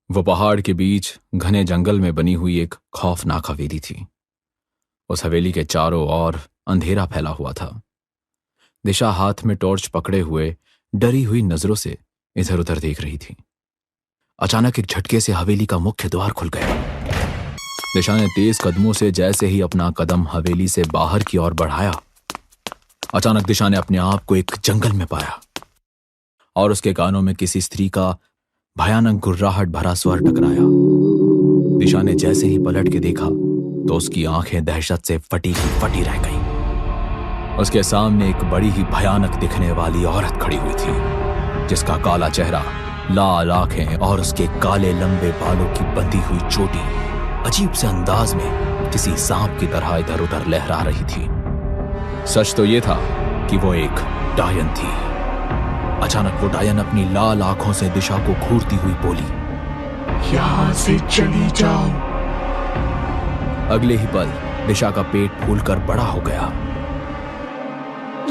वो पहाड़ के बीच घने जंगल में बनी हुई एक खौफनाक हवेली थी। उस हवेली के चारों ओर अंधेरा फैला हुआ था। दिशा हाथ में टॉर्च पकड़े हुए डरी हुई नजरों से इधर उधर देख रही थी। अचानक एक झटके से हवेली का मुख्य द्वार खुल गया। दिशा ने तेज कदमों से जैसे ही अपना कदम हवेली से बाहर की ओर बढ़ाया, अचानक दिशा ने अपने आप को एक जंगल में पाया और उसके कानों में किसी स्त्री का भयानक गुर्राहट भरा स्वर टकराया। दिशा ने जैसे ही पलट के देखा तो उसकी आंखें दहशत से फटी की फटी रह गईं। उसके सामने एक बड़ी ही भयानक दिखने वाली औरत खड़ी हुई थी, जिसका काला चेहरा, लाल आंखें और उसके काले लंबे बालों की बंधी हुई चोटी अजीब से अंदाज में किसी सांप की तरह इधर उधर लहरा रही थी। सच तो यह था कि वो एक डायन थी। अचानक वो डायन अपनी लाल आंखों से दिशा को घूरती हुई बोली, यहां से चली जाओ। अगले ही पल दिशा का पेट फूलकर बड़ा हो गया।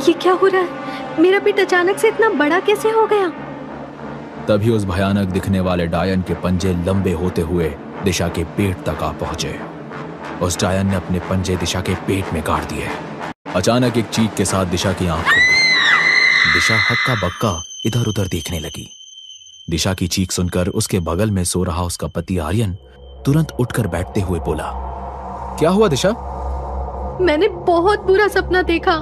ये क्या हो रहा है? मेरा पेट अचानक से इतना बड़ा कैसे हो गया? तभी उस भयानक दिखने वाले डायन के पंजे लंबे होते हुए दिशा के पेट तक आ पहुंचे। उस डायन ने अपने पंजे दिशा के पेट में गाड़ दिए। अचानक एक चीख के साथ दिशा की आंख खुल गई। दिशा हक्का बक्का इधर उधर देखने लगी। दिशा की चीख सुनकर उसके बगल में सो रहा उसका पति आर्यन तुरंत उठकर बैठते हुए बोला, क्या हुआ दिशा? मैंने बहुत बुरा सपना देखा।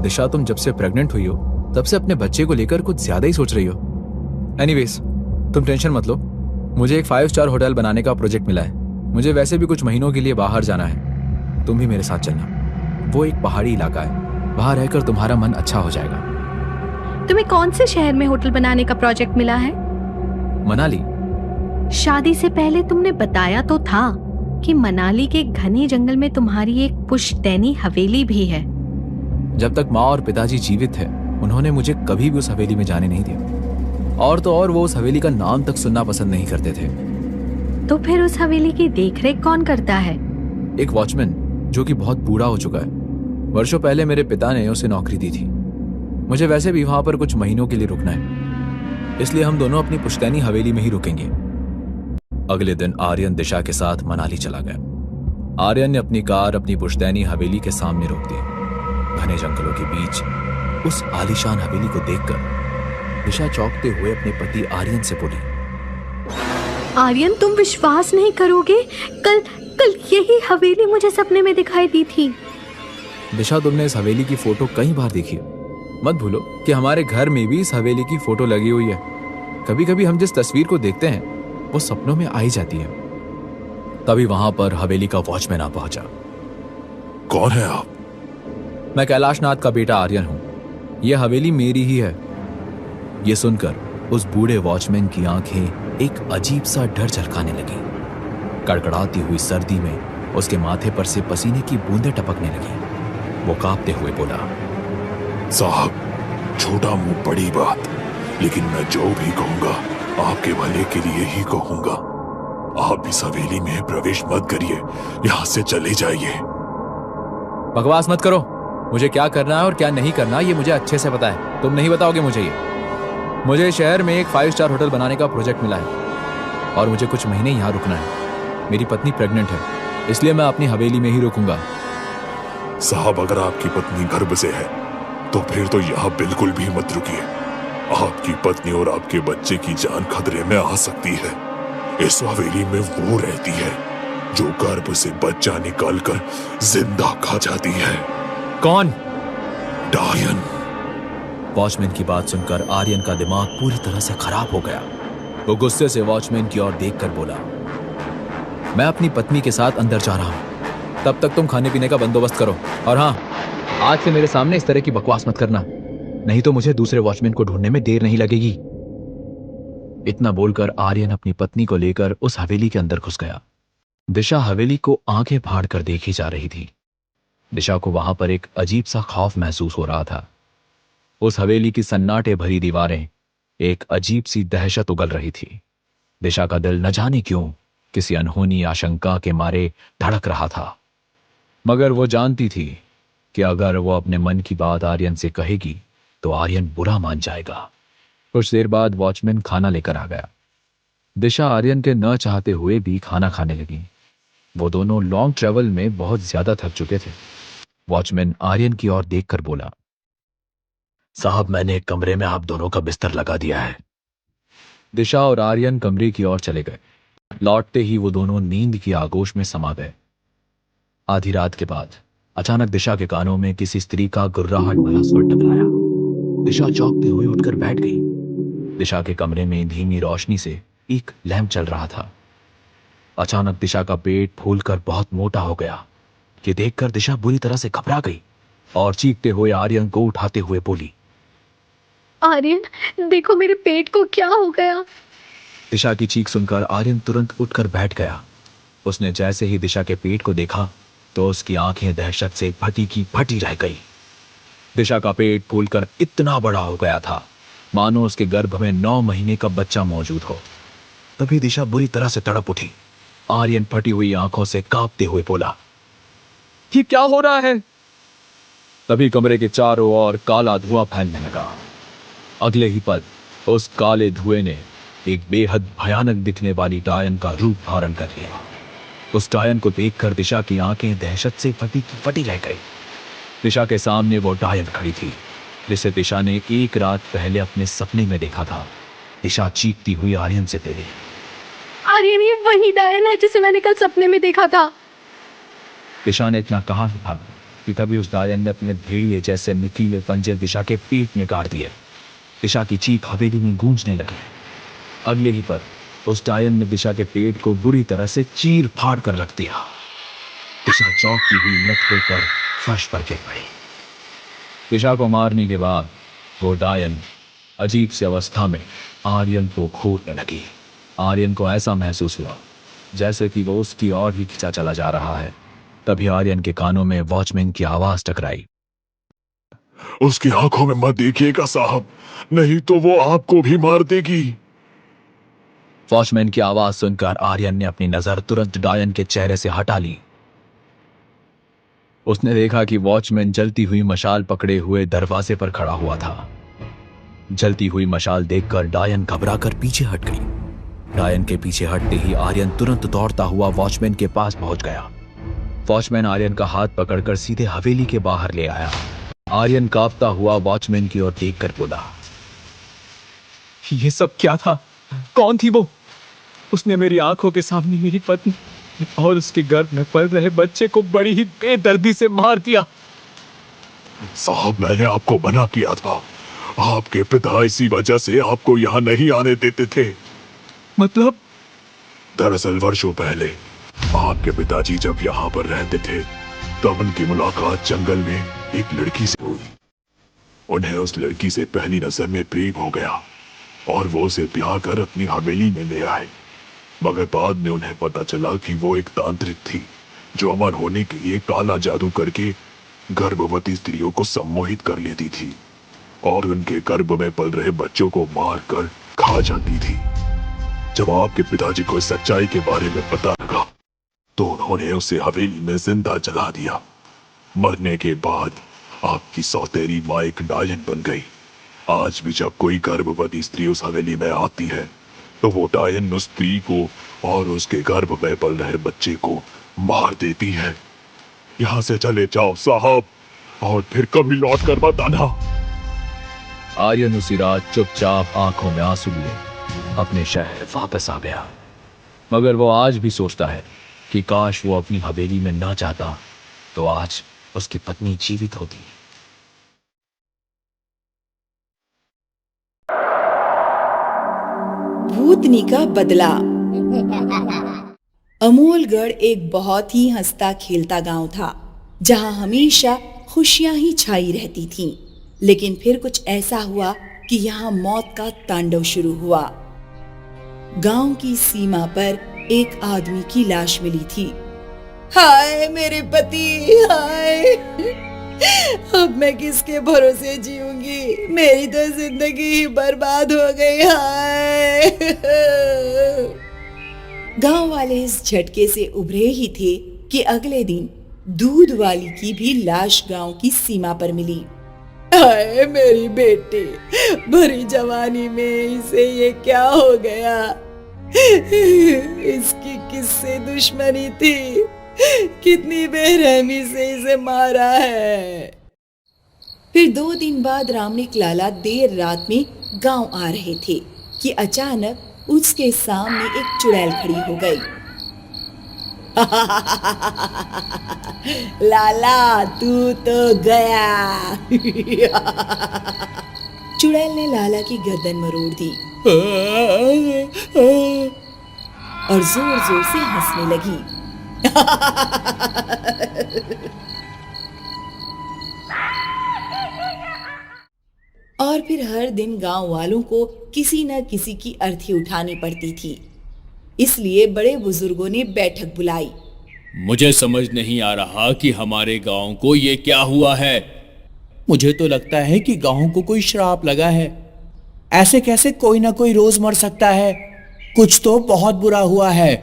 दिशा, तुम जब से प्रेग्नेंट हुई हो तब से अपने बच्चे को लेकर कुछ ज्यादा ही सोच रही हो। एनीवेज, तुम टेंशन मत लो। मुझे एक 5 स्टार होटल बनाने का प्रोजेक्ट मिला है। मुझे वैसे भी कुछ महीनों के लिए बाहर जाना है। तुम भी मेरे साथ चलना। वो एक पहाड़ी इलाका है, वहां रहकर तुम्हारा मन अच्छा हो जाएगा। तुम्हें कौन से शहर में होटल बनाने का प्रोजेक्ट मिला है? मनाली। शादी से पहले तुमने बताया तो था कि मनाली के घने जंगल में तुम्हारी एक पुश्तैनी हवेली भी है। जब तक माँ और पिताजी जीवित थे, उन्होंने मुझे कभी भी उस हवेली में जाने नहीं दिया। और तो और वो उस हवेली का नाम तक सुनना पसंद नहीं करते थे। तो फिर उस हवेली की देखरेख कौन करता है? एक वॉचमैन, जो कि बहुत बूढ़ा हो चुका है। वर्षों पहले मेरे पिता ने उसे नौकरी दी थी। मुझे वैसे भी वहां पर कुछ महीनों के लिए रुकना है, इसलिए हम दोनों अपनी पुश्तैनी हवेली में ही रुकेंगे। अगले दिन आर्यन दिशा के साथ मनाली चला गया। आर्यन ने अपनी कार अपनी पुश्तैनी हवेली के सामने रोक दी। घने जंगलों के बीच उस आलीशान हवेली को देखकर दिशा चौंकते हुए अपने पति आर्यन से बोली, आर्यन, तुम विश्वास नहीं करोगे, कल यही हवेली मुझे सपने में दिखाई दी थी। दिशा, तुमने इस हवेली की फोटो कई बार देखी है। मत भूलो कि हमारे घर में भी इस हवेली की फोटो लगी हुई है। कभी कभी हम जिस तस्वीर को देखते हैं वो सपनों में आई जाती है। तभी वहां पर हवेली का वॉचमैन आ पहुंचा। कौन है आप? मैं कैलाश नाथ का बेटा आर्यन हूं। यह हवेली मेरी ही है। यह सुनकर उस बूढ़े वॉचमैन की आंखें एक अजीब सा डर झलकाने लगी। कड़कड़ाती हुई सर्दी में उसके माथे पर से पसीने की बूंदें टपकने लगी। वो कांपते हुए बोला, साहब, छोटा मुंह बड़ी बात, लेकिन मैं जो भी कहूंगा आपके भले के लिए ही कहूंगा। आप इस हवेली में प्रवेश मत करिए, यहां से चले जाइए। बकवास मत करो। मुझे क्या करना है और क्या नहीं करना ये मुझे अच्छे से पता है। तुम नहीं बताओगे मुझे ये। मुझे शहर में एक 5 स्टार होटल बनाने का प्रोजेक्ट मिला है और मुझे कुछ महीने यहाँ रुकना है। मेरी पत्नी प्रेग्नेंट है, इसलिए मैं अपनी हवेली में ही रुकूंगा। साहब, अगर आपकी पत्नी गर्भ से है तो फिर तो यहाँ बिल्कुल भी मत रुकिए। आपकी पत्नी और आपके बच्चे की जान खतरे में आ सकती है। इस हवेली में वो रहती है जो गर्भ से बच्चा निकालकर जिंदा खा जाती है। कौन? डायन। वॉचमैन की बात सुनकर आर्यन का दिमाग पूरी तरह से खराब हो गया। वो गुस्से से वॉचमैन की ओर देखकर बोला, मैं अपनी पत्नी के साथ अंदर जा रहा हूं। तब तक तुम खाने पीने का बंदोबस्त करो। और हाँ, आज से मेरे सामने इस तरह की बकवास मत करना, नहीं तो मुझे दूसरे वॉचमैन को ढूंढने में देर नहीं लगेगी। इतना बोलकर आर्यन अपनी पत्नी को लेकर उस हवेली के अंदर घुस गया। दिशा हवेली को आंखें फाड़ कर देखी जा रही थी। दिशा को वहां पर एक अजीब सा खौफ महसूस हो रहा था। उस हवेली की सन्नाटे भरी दीवारें एक अजीब सी दहशत उगल रही थी। दिशा का दिल न जाने क्यों किसी अनहोनी आशंका के मारे धड़क रहा था, मगर वो जानती थी कि अगर वो अपने मन की बात आर्यन से कहेगी तो आर्यन बुरा मान जाएगा। कुछ देर बाद वॉचमैन खाना लेकर आ गया। दिशा आर्यन के न चाहते हुए भी खाना खाने लगी। वो दोनों लॉन्ग ट्रेवल में बहुत ज्यादा थक चुके थे। वॉचमैन आर्यन की ओर देखकर बोला, साहब मैंने एक कमरे में आप दोनों का बिस्तर लगा दिया है। दिशा और आर्यन कमरे की ओर चले गए। लौटते ही वो दोनों नींद की आगोश में समा गए। आधी रात के बाद अचानक दिशा के कानों में किसी स्त्री का गुर्राहट भरा स्वर टकराया। दिशा चौंकते हुए उठकर बैठ गई। दिशा के कमरे में धीमी रोशनी से एक लैंप चल रहा था। अचानक दिशा का पेट फूलकर बहुत मोटा हो गया। ये देखकर दिशा बुरी तरह से घबरा गई और चीखते हुए आर्यन को उठाते हुए बोली, आर्यन देखो मेरे पेट को क्या हो गया। दिशा की चीख सुनकर आर्यन तुरंत उठकर बैठ गया। उसने जैसे ही दिशा के पेट को देखा तो उसकी आंखें दहशत से फटी की फटी रह गई। दिशा का पेट फूलकर इतना बड़ा हो गया था मानो उसके गर्भ में 9 महीने का बच्चा मौजूद हो। तभी दिशा बुरी तरह से तड़प उठी। आर्यन फटी हुई आंखों से कांपते हुए बोला, ये क्या हो रहा है? तभी कमरे के चारों ओर काला धुआं फैलने लगा। अगले ही पल उस काले धुएं ने एक बेहद भयानक दिखने वाली डायन का रूप धारण कर लिया। उस डायन को देखकर दिशा की आंखें दहशत से फटी की फटी रह गई। दिशा के सामने वो डायन खड़ी थी जिसे दिशा ने एक रात पहले अपने सपने में देखा था। दिशा चीखती हुई आर्यन से बोली, आर्यन ये वही डायन है जिसे मैंने कल सपने में देखा था। दिशा ने इतना कहा था कि तभी उस डायन ने अपने भेड़िए जैसे नुकीले पंजे दिशा के पेट में गाड़ दिए। दिशा की चीख हवेली में गूंजने लगी। अगले ही पल उस डायन ने दिशा के पेट को बुरी तरह से चीर फाड़ कर रख दिया। दिशा चौंकती हुई लट होकर फर्श पर गिर पड़ी। दिशा को मारने के बाद वो डायन अजीब सी अवस्था में आर्यन को घूरने लगी। आर्यन को ऐसा महसूस हुआ जैसे कि वो उसकी ओर ही खिंचा चला जा रहा है। तभी आर्यन के कानों में वॉचमैन की आवाज टकराई, उसकी आंखों में मत देखिएगा साहब, नहीं तो वो आपको भी मार देगी। वॉचमैन की आवाज सुनकर आर्यन ने अपनी नजर तुरंत डायन के चेहरे से हटा ली। उसने देखा कि वॉचमैन जलती हुई मशाल पकड़े हुए दरवाजे पर खड़ा हुआ था। जलती हुई मशाल देखकर डायन घबराकर पीछे हट गई। डायन के पीछे हटते ही आर्यन तुरंत दौड़ता हुआ वॉचमैन के पास पहुंच गया। वॉचमैन आर्यन का हाथ पकड़कर सीधे हवेली के बाहर ले आया। आर्यन कांपता हुआ वॉचमैन की ओर देखकर बोला, ये सब क्या था? कौन थी वो? उसने मेरी आंखों के सामने मेरी पत्नी और उसके गर्भ में पल रहे बच्चे को बड़ी ही बेदर्दी से मार दिया। साहब मैंने आपको मना किया था, आपके पिता इसी वजह से आपको यहाँ नहीं आने देते थे। मतलब? दरअसल वर्षों पहले आपके पिताजी जब यहाँ पर रहते थे तब उनकी मुलाकात जंगल में एक लड़की से हुई। उन्हें उस लड़की से पहली नजर में प्रेम हो गया और वो उसे ब्याह कर अपनी हवेली में ले आए। मगर बाद में उन्हें पता चला कि वो एक तांत्रिक थी जो अमर होने के लिए काला जादू करके गर्भवती स्त्रियों को सम्मोहित कर लेती थी और उनके गर्भ में पल रहे बच्चों को मार कर खा जाती थी। जब आपके पिताजी को इस सच्चाई के बारे में पता लगा तो उन्होंने उसे हवेली में जिंदा जला दिया। मरने के बाद आपकी सौतेरी माँ एक डायन बन गई। आज भी जब कोई गर्भवती स्त्री उस हवेली में आती है तो वो डायन उस स्त्री को और उसके गर्भ में पल रहे बच्चे को मार देती है। यहाँ से चले जाओ साहब और फिर कभी लौट कर मत आना। आर्यन उसी रात चुपचाप आंखों में आंसू लिए अपने शहर वापस आ गया। मगर वो आज भी सोचता है कि काश वो अपनी हवेली में ना जाता तो आज उसकी पत्नी जीवित होती। भूतनी का बदला। अमोलगढ़ एक बहुत ही हंसता खेलता गांव था जहां हमेशा खुशियां ही छाई रहती थीं। लेकिन फिर कुछ ऐसा हुआ कि यहाँ मौत का तांडव शुरू हुआ। गांव की सीमा पर एक आदमी की लाश मिली थी। हाय मेरे पति, हाय अब मैं किसके भरोसे जीऊंगी? मेरी तो जिंदगी ही बर्बाद हो गई। हाय गांव वाले इस झटके से उभरे ही थे कि अगले दिन दूध वाली की भी लाश गांव की सीमा पर मिली। हाय मेरी बेटी, भरी जवानी में इसे ये क्या हो गया? इसकी किससे दुश्मनी थी, कितनी बेरहमी से इसे मारा है। फिर 2 दिन बाद रामनिक लाला देर रात में गांव आ रहे थे कि अचानक उसके सामने एक चुड़ैल खड़ी हो गई। लाला तू तो गया। चुड़ैल ने लाला की गर्दन मरोड़ दी और जोर जोर से हंसने लगी। और फिर हर दिन गांव वालों को किसी न किसी की अर्थी उठानी पड़ती थी, इसलिए बड़े बुजुर्गों ने बैठक बुलाई। मुझे समझ नहीं आ रहा कि हमारे गांव को ये क्या हुआ है। मुझे तो लगता है कि गांव को कोई श्राप लगा है। ऐसे कैसे कोई ना कोई रोज मर सकता है, कुछ तो बहुत बुरा हुआ है।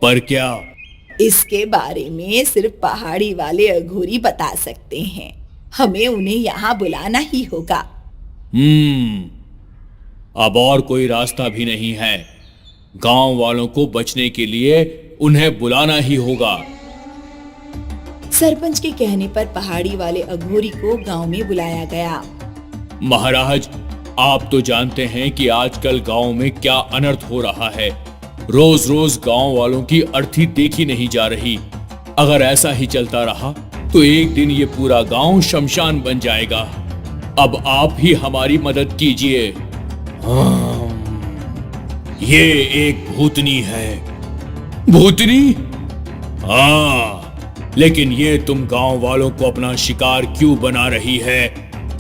पर क्या? इसके बारे में सिर्फ पहाड़ी वाले अघोरी बता सकते हैं, हमें उन्हें यहाँ बुलाना ही होगा। अब और कोई रास्ता भी नहीं है। गांव वालों को बचने के लिए उन्हें बुलाना ही होगा। सरपंच के कहने पर पहाड़ी वाले अघोरी को गांव में बुलाया गया। महाराज, आप तो जानते हैं कि आजकल गांव में क्या अनर्थ हो रहा है। रोज रोज गांव वालों की अर्थी देखी नहीं जा रही। अगर ऐसा ही चलता रहा तो एक दिन ये पूरा गांव शमशान बन जाएगा। अब आप ही हमारी मदद कीजिए। ये एक भूतनी है। भूतनी? हाँ, लेकिन ये तुम गांव वालों को अपना शिकार क्यों बना रही है,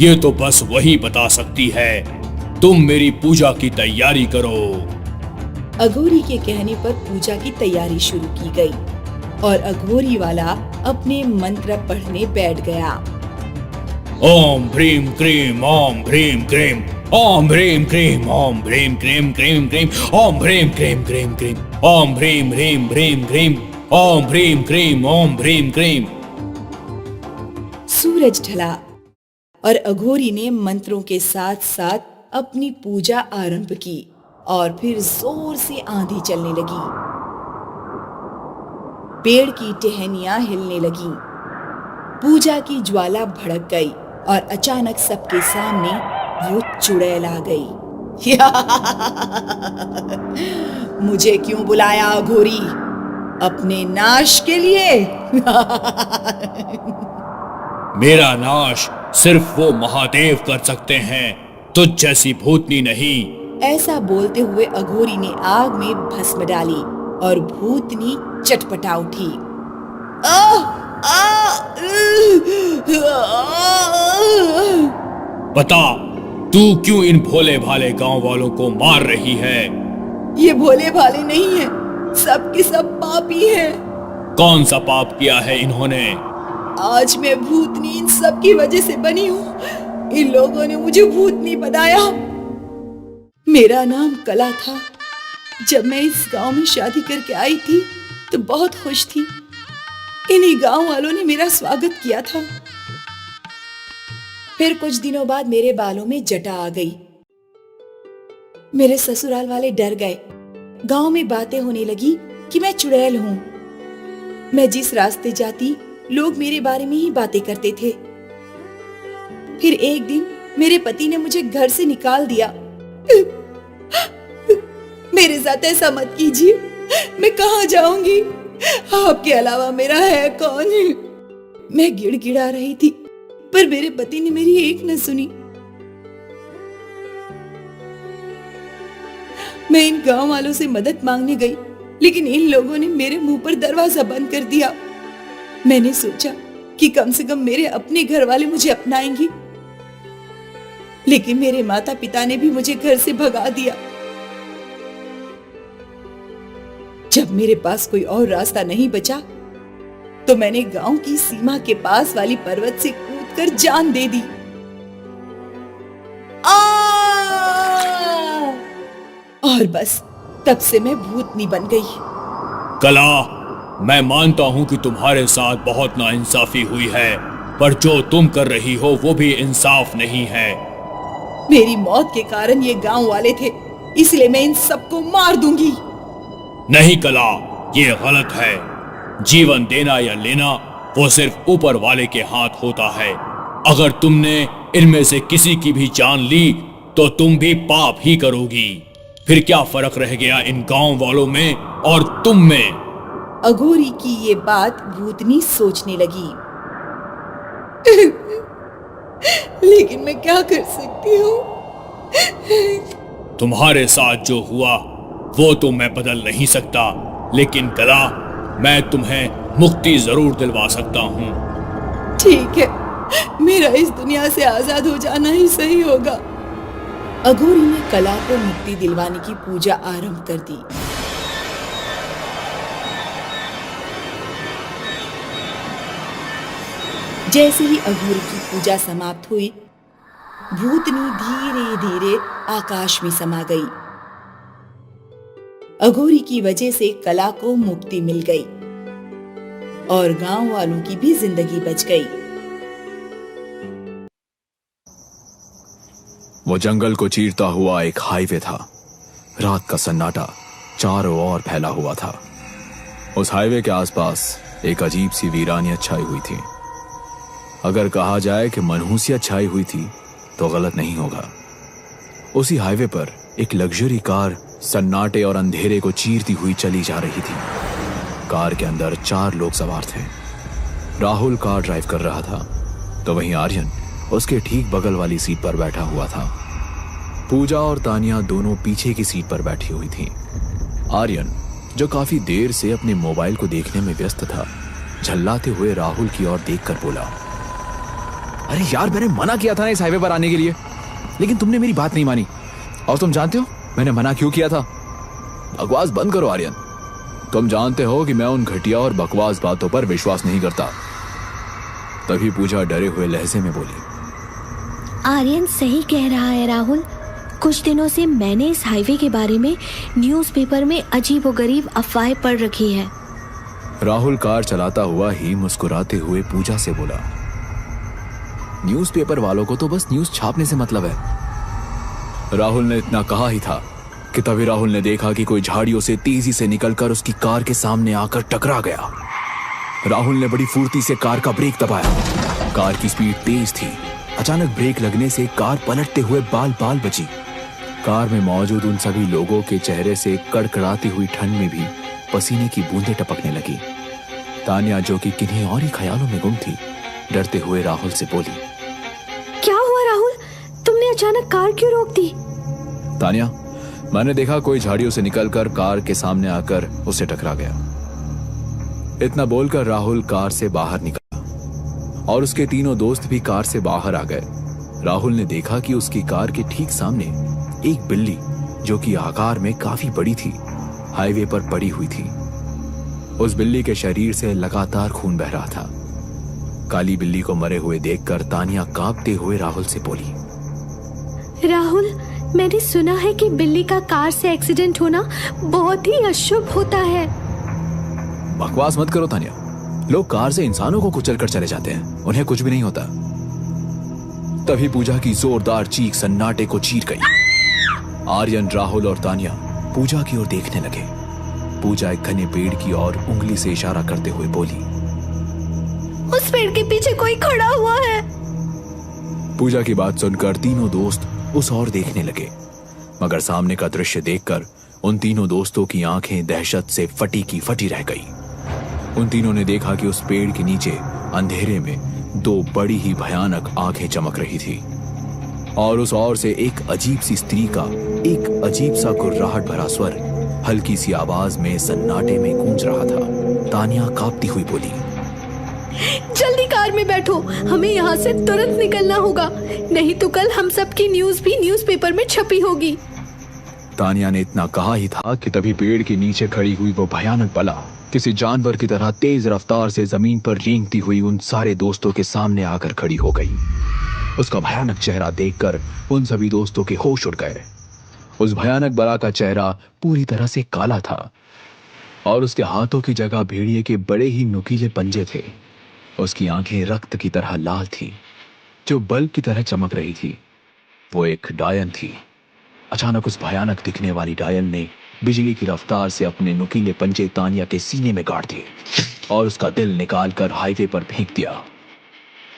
ये तो बस वही बता सकती है। तुम मेरी पूजा की तैयारी करो। अघोरी के कहने पर पूजा की तैयारी शुरू की गई और अघोरी वाला अपने मंत्र पढ़ने बैठ गया। ओम भ्रीम क्रीम ओम भ्रीम क्रीम ओम भ्रीम क्रीम ओम भ्रीम क्रीम क्रीम क्रीम ओम भ्रीम क्रीम क्रीम क्रीम ओम भ्रीम ह्रीम भ्रीम क्रीम ओम भ्रीम क्रीम ओम भ्रीम क्रीम। सूरज ढला और अघोरी ने मंत्रों के साथ साथ अपनी पूजा आरंभ की और फिर जोर से आंधी चलने लगी। पेड़ की टहनियां हिलने लगी, पूजा की ज्वाला भड़क गई और अचानक सबके सामने वो चुड़ैल आ गई। मुझे क्यों बुलाया अघोरी? अपने नाश के लिए? मेरा नाश सिर्फ वो महादेव कर सकते हैं, तुझ जैसी भूतनी नहीं। ऐसा बोलते हुए अघोरी ने आग में भस्म डाली और भूतनी चटपटा उठी। बता, तू क्यों इन भोले भाले गांव वालों को मार रही है? ये भोले भाले नहीं है, सब के सब पापी हैं। कौन सा पाप किया है इन्होंने? आज मैं भूतनी इन सब की वजह से बनी हूँ। इन लोगों ने मुझे भूतनी बनाया। मेरा नाम कला था। जब मैं इस गांव में शादी करके आई थी तो बहुत खुश थी। इन्हीं गांव वालों ने मेरा स्वागत किया था। फिर कुछ दिनों बाद मेरे बालों में जटा आ गई। मेरे ससुराल वाले डर गए। गांव में बातें होने लगी कि मैं चुड़ैल हूं। मैं जिस रास्ते जाती लोग मेरे बारे में ही बातें करते थे। फिर एक दिन मेरे पति ने मुझे घर से निकाल दिया। मेरे साथ ऐसा मत कीजिए, मैं कहां जाऊंगी? आपके अलावा मेरा है कौन? मैं गिड़गिड़ा रही थी पर मेरे पति ने मेरी एक न सुनी। मैं इन गांव वालों से मदद मांगने गई, लेकिन इन लोगों ने मेरे मुंह पर दरवाजा बंद कर दिया। मैंने सोचा कि कम से कम मेरे अपने घर वाले मुझे अपनाएंगे, लेकिन मेरे माता पिता ने भी मुझे घर से भगा दिया। जब मेरे पास कोई और रास्ता नहीं बचा तो मैंने गांव की सीमा के पास वाली पर्वत से कूदकर जान दे दी। और बस तब से मैं भूतनी बन गई। कला, मैं मानता हूं कि तुम्हारे साथ बहुत नाइंसाफी हुई है, पर जो तुम कर रही हो वो भी इंसाफ नहीं है। मेरी मौत के कारण ये गांव वाले थे, इसलिए मैं इन सबको मार दूंगी। नहीं कला, ये गलत है। जीवन देना या लेना वो सिर्फ ऊपर वाले के हाथ होता है। अगर तुमने इनमें से किसी की भी जान ली तो तुम भी पाप ही करोगी। फिर क्या फर्क रह गया इन गांव वालों में और तुम में? अघोरी की ये बात भूतनी सोचने लगी। लेकिन मैं क्या कर सकती हूँ? तुम्हारे साथ जो हुआ वो तो मैं बदल नहीं सकता, लेकिन कला, मैं तुम्हें मुक्ति जरूर दिलवा सकता हूँ। ठीक है, मेरा इस दुनिया से आजाद हो जाना ही सही होगा। अघोरी ने कला को मुक्ति दिलवाने की पूजा आरंभ कर दी। जैसे ही अघोरी की पूजा समाप्त हुई, भूतनी धीरे धीरे आकाश में समा गई। अघोरी की वजह से कला को मुक्ति मिल गई और गांव वालों की भी जिंदगी बच गई। वो जंगल को चीरता हुआ एक हाईवे था। रात का सन्नाटा चारों ओर फैला हुआ था। उस हाईवे के आसपास एक अजीब सी वीरानियत छाई हुई थी। अगर कहा जाए कि मनहूसियत छाई हुई थी तो गलत नहीं होगा। उसी हाईवे पर एक लग्जरी कार सन्नाटे और अंधेरे को चीरती हुई चली जा रही थी। कार के अंदर 4 लोग सवार थे। राहुल कार ड्राइव कर रहा था, तो वहीं आर्यन उसके ठीक बगल वाली सीट पर बैठा हुआ था। पूजा और तानिया दोनों पीछे की सीट पर बैठी हुई थीं। आर्यन, जो काफी देर से अपने मोबाइल को देखने में व्यस्त था, झल्लाते हुए राहुल की ओर देखकर बोला, अरे यार, मैंने मना किया था ना इस हाईवे पर आने के लिए, लेकिन तुमने मेरी बात नहीं मानी। और तुम जानते हो मैंने मना क्यों किया था? बकवास बंद करो आर्यन। तुम जानते हो कि मैं उन घटिया और बकवास बातों पर विश्वास नहीं करता। तभी पूजा डरे हुए लहजे में बोली, आर्यन सही कह रहा है राहुल। कुछ दिनों से मैंने इस हाईवे के बारे में न्यूज़पेपर में अजीबोगरीब अफवाहें पढ़ रखी है। राहुल कार चलाता हुआ ही मुस्कुराते हुए पूजा से बोला, न्यूज़पेपर वालों को तो बस न्यूज़ छापने से मतलब है। राहुल ने इतना कहा ही था कि तभी राहुल ने देखा कि कोई झाड़ियों से तेजी से निकलकर उसकी कार के सामने आकर टकरा गया। राहुल ने बड़ी फुर्ती से कार का ब्रेक दबाया। कार की स्पीड तेज थी। अचानक ब्रेक लगने से कार पलटते हुए बाल बाल बची। कार में मौजूद उन सभी लोगों के चेहरे से कड़कड़ाती हुई ठंड में भी पसीने की बूंदें टपकने लगी। तानिया, जो कि किन्हीं और ही ख्यालों में गुम थी, डरते हुए राहुल से बोली, क्या हुआ राहुल? तुमने अचानक कार क्यों रोक दी? तानिया, मैंने देखा कोई झाड़ियों से निकलकर कार के सामने आकर उससे टकरा गया। इतना बोलकर राहुल कार से बाहर निकला और उसके तीनों दोस्त भी कार से बाहर आ गए। राहुल ने देखा कि उसकी कार के ठीक सामने एक बिल्ली, जो कि आकार में काफी बड़ी थी, हाईवे पर पड़ी हुई थी। उस बिल्ली के शरीर से लगातार खून बह रहा था। काली बिल्ली को मरे हुए देखकर तानिया कांपते हुए राहुल से बोली, राहुल, मैंने सुना है कि बिल्ली का कार से एक्सीडेंट होना बहुत ही अशुभ होता है। बकवास मत करो तानिया। लोग कार से इंसानों को कुचल कर चले जाते हैं, उन्हें कुछ भी नहीं होता। तभी पूजा की जोरदार चीख सन्नाटे को चीर गई। आर्यन, राहुल और तानिया पूजा की ओर देखने लगे। पूजा एक घने पेड़ की ओर उंगली से इशारा करते हुए बोली, उस पेड़ के पीछे कोई खड़ा हुआ है। पूजा की बात सुनकर तीनों दोस्त उस ओर देखने लगे, मगर सामने का दृश्य देखकर उन तीनों दोस्तों की आंखें दहशत से फटी की फटी रह गई। उन तीनों ने देखा कि उस पेड़ के नीचे अंधेरे में 2 बड़ी ही भयानक आंखें चमक रही थी और उस ओर से एक अजीब सी स्त्री का एक अजीब सा गुर्राहट भरा स्वर हल्की सी आवाज में सन्नाटे में गूंज रहा था। तानिया कांपती हुई बोली, जल्दी कार में बैठो, हमें यहाँ से तुरंत निकलना होगा, नहीं तो कल हम सब की न्यूज़ भी न्यूज़पेपर में छपी होगी। तानिया ने इतना कहा ही था कि तभी पेड़ के नीचे खड़ी हुई वो भयानक बला किसी जानवर की तरह तेज रफ्तार से जमीन पर रेंगती हुई उन सारे दोस्तों के सामने आकर खड़ी हो गई। उसका भयानक चेहरा देखकर उन सभी दोस्तों के होश उड़ गए। उस भयानक बला का चेहरा पूरी तरह से काला था और उसके हाथों की जगह भेड़िए के बड़े ही नुकीले पंजे थे। उसकी आंखें रक्त की तरह लाल थी, जो बल्ब की तरह चमक रही थी। वो एक डायन थी। अचानक उस भयानक दिखने वाली डायन ने बिजली की रफ्तार से अपने नुकीले पंजे तानिया के सीने में गाड़ दिए और उसका दिल निकालकर हाईवे पर फेंक दिया।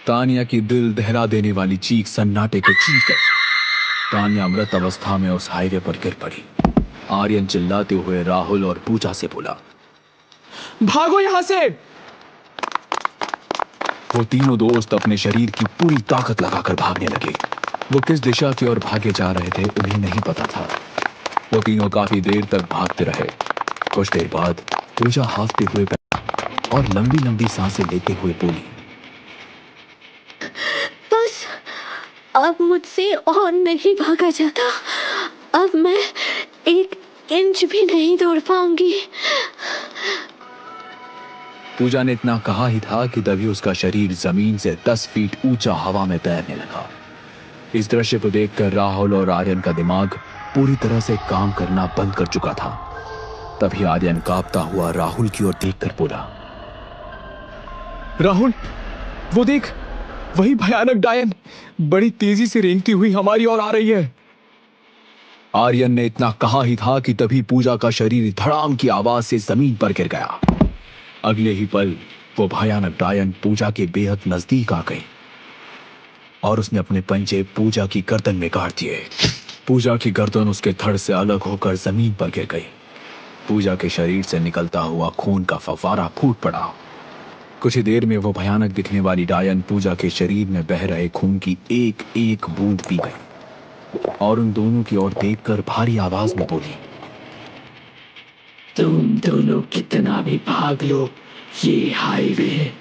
तानिया की दिल दहला देने वाली चीख सन्नाटे को चीर गई। तानिया मृत अवस्था में उस हाईवे पर गिर पड़ी। आर्यन चिल्लाते हुए राहुल और पूजा से बोला, भागो यहां से। वो तीनों दोस्त अपने शरीर की पूरी ताकत लगाकर भागने लगे। वो किस दिशा की ओर भागे जा रहे थे उन्हें नहीं पता था। वो तीनों काफी देर तक भागते रहे। कुछ देर बाद पूजा हाफते हुए और लंबी लंबी सांसें लेते हुए बोली, बस अब मुझसे और नहीं भागा जाता। अब मैं 1 इंच भी नहीं दौड़ पाऊंगी। पूजा ने इतना कहा ही था कि तभी उसका शरीर जमीन से 10 फीट ऊंचा हवा में तैरने लगा। इस दृश्य को देखकर राहुल और आर्यन का दिमाग पूरी तरह से काम करना बंद कर चुका था। तभी आर्यन कांपता हुआ राहुल की ओर देखकर बोला, राहुल, वो देख, वही भयानक डायन बड़ी तेजी से रेंगती हुई हमारी ओर आ रही है। आर्यन ने इतना कहा ही था कि तभी पूजा का शरीर धड़ाम की आवाज से जमीन पर गिर गया। अगले ही पल वो भयानक डायन पूजा के बेहद नजदीक आ गई और उसने अपने पंजे पूजा की गर्दन में गाड़ दिए। पूजा की गर्दन उसके धड़ से अलग होकर जमीन पर गिर गई। पूजा के शरीर से निकलता हुआ खून का फव्वारा फूट पड़ा। कुछ ही देर में वो भयानक दिखने वाली डायन पूजा के शरीर में बह रहे खून की एक एक बूंद पी गई और उन दोनों की ओर देखकर भारी आवाज में बोली, तुम दोनों कितना भी भाग लो, ये हाईवे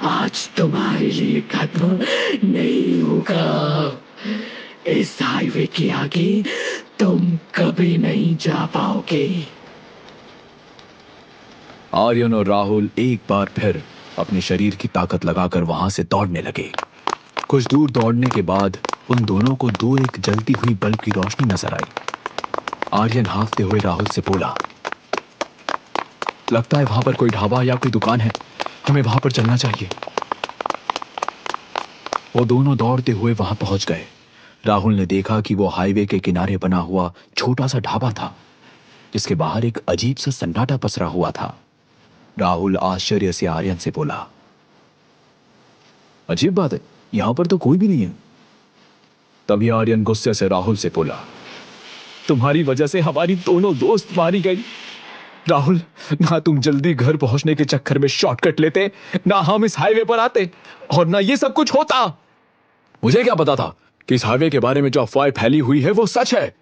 आज तुम्हारे लिए खत्म नहीं होगा। इस हाईवे के आगे तुम कभी नहीं जा पाओगे। आर्यन और राहुल एक बार फिर अपने शरीर की ताकत लगाकर वहां से दौड़ने लगे। कुछ दूर दौड़ने के बाद उन दोनों को दो एक जलती हुई बल्ब की रोशनी नजर आई। आर्यन हांफते हुए राहुल से बोला, लगता है वहां पर कोई ढाबा या कोई दुकान है, हमें वहां पर चलना चाहिए। वो दोनों दौड़ते हुए वहां पहुंच गए। राहुल ने देखा कि वो हाईवे के किनारे बना हुआ छोटा सा ढाबा था जिसके बाहर एक अजीब सा सन्नाटा पसरा हुआ था। राहुल आश्चर्य से आर्यन से बोला, अजीब बात है, यहां पर तो कोई भी नहीं है। तभी आर्यन गुस्से से राहुल से बोला, तुम्हारी वजह से हमारी दोनों दोस्त मारी गई। राहुल, ना तुम जल्दी घर पहुंचने के चक्कर में शॉर्टकट लेते, ना हम इस हाईवे पर आते और ना ये सब कुछ होता। मुझे क्या पता था कि इस हाईवे के बारे में जो अफवाह फैली हुई है वो सच है।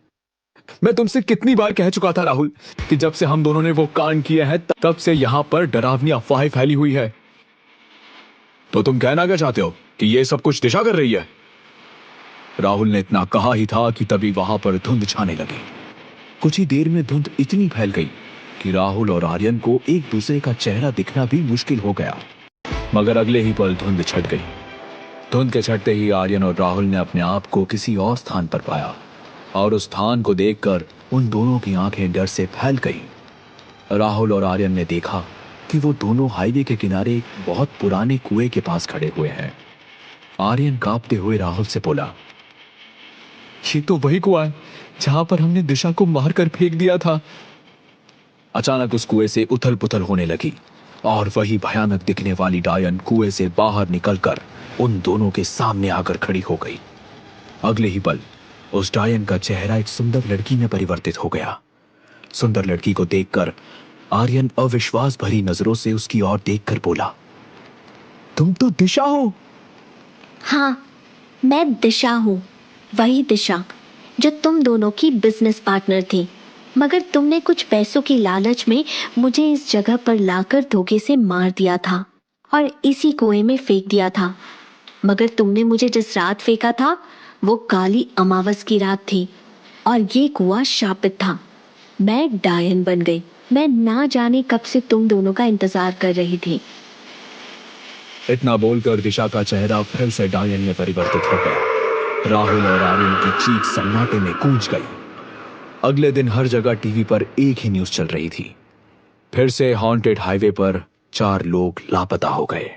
मैं तुमसे कितनी बार कह चुका था राहुल कि जब से हम दोनों ने वो कांड किए हैं तब से यहां पर डरावनी अफवाहें फैली हुई है। तो तुम कहना क्या चाहते हो कि ये सब कुछ दिशा कर रही है? राहुल ने इतना कहा ही था कि तभी वहां पर धुंध छाने लगी। कुछ ही देर में धुंध इतनी फैल गई कि राहुल और आर्यन को एक दूसरे का चेहरा दिखना भी मुश्किल हो गया। मगर अगले ही पल धुंध छट गई। धुंध के छटते ही आर्यन और राहुल ने अपने आप को किसी और स्थान पर पाया और उस स्थान को देखकर उन दोनों की आंखें डर से फैल गई। राहुल और आर्यन ने देखा कि वो दोनों हाईवे के किनारे एक बहुत पुराने कुएं के पास खड़े हुए हैं। आर्यन कांपते हुए राहुल से बोला, ये तो वही कुआं है जहां पर हमने दिशा को मारकर फेंक दिया था। अचानक उस कुएं से उथल पुथल होने लगी और वही भयानक दिखने वाली डायन कुएं से बाहर निकलकर उन दोनों के सामने आकर खड़ी हो गई। अगले ही पल उस डायन का चेहरा एक सुंदर लड़की में परिवर्तित हो गया। सुंदर लड़की को देखकर आर्यन अविश्वास भरी नजरों से उसकी ओर देखकर बोला, तुम तो दिशा हो। हाँ, मैं दिशा हूँ, वही दिशा जो तुम दोनों की बिजनेस पार्टनर थी। मगर तुमने कुछ पैसों की लालच में मुझे इस जगह पर लाकर धोखे से मार दिया था और इसी कुएं में फेंक दिया था। मगर तुमने मुझे जिस रात फेंका था वो काली अमावस की रात थी और ये कुआं शापित था। मैं डायन बन गई। मैं ना जाने कब से तुम दोनों का इंतजार कर रही थी। इतना बोलकर दिशा का चेहरा फिर से डायन में परिवर्तित हो गया। राहुल और आर्यन की चीख सन्नाटे में गूंज गई। अगले दिन हर जगह टीवी पर एक ही न्यूज चल रही थी। फिर से हॉन्टेड हाईवे पर 4 लोग लापता हो गए।